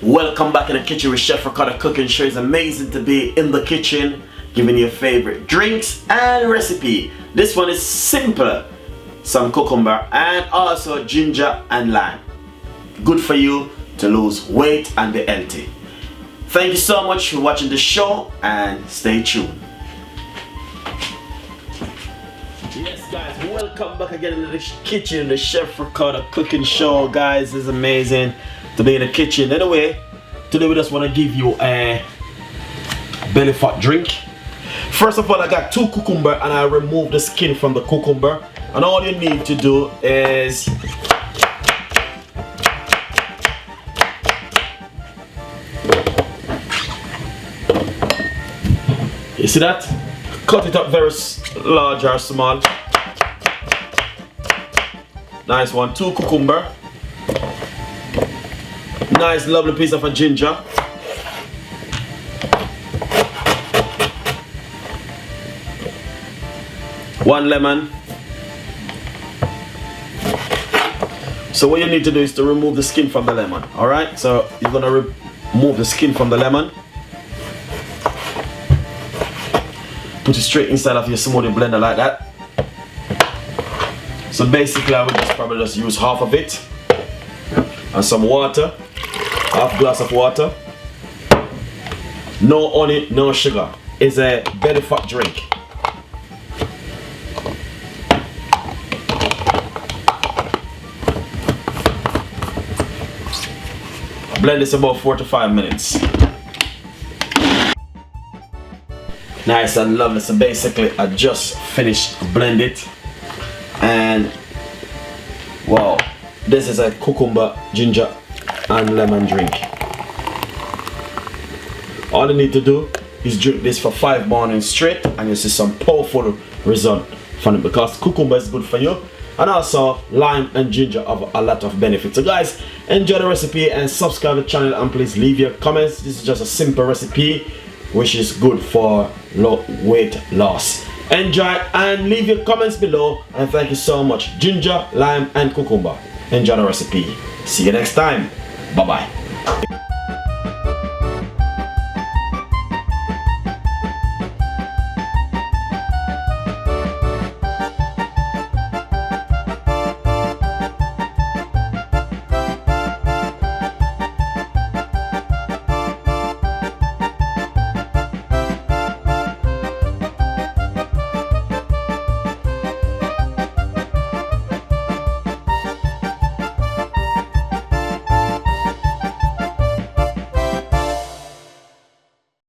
Welcome back in the kitchen with Chef Ricardo cooking show. It's amazing to be in the kitchen giving you your favorite drinks and recipe. This one is simple. Some cucumber and also ginger and lime. Good for you to lose weight and be healthy. Thank you so much for watching the show and stay tuned. Yes guys, welcome back again in the kitchen, the Chef Ricardo cooking show. Guys, it's amazing to be in the kitchen. Anyway, today we just want to give you a belly fat drink. First of all, I got 2 cucumber and I removed the skin from the cucumber. And all you need to do is you see that? Cut it up very large or small. Nice one. 2 cucumber. Nice lovely piece of a ginger. 1 lemon. So what you need to do is to remove the skin from the lemon. Alright, so you're gonna remove the skin from the lemon. Put it straight inside of your smoothie blender like that. So basically I would probably just use half of it. And some water. Half glass of water. No honey, no sugar. It's a belly fat drink. Blend this about 4 to 5 minutes. Nice and lovely. So basically I just finished blend it. And wow, this is a cucumber, ginger and lemon drink. All you need to do is drink this for 5 mornings straight and you see some powerful result from it, because cucumber is good for you. And also lime and ginger have a lot of benefits. So guys, enjoy the recipe and subscribe to the channel and please leave your comments. This is just a simple recipe which is good for weight loss. Enjoy and leave your comments below, and thank you so much. Ginger, lime and cucumber. Enjoy the recipe. See you next time. Bye bye.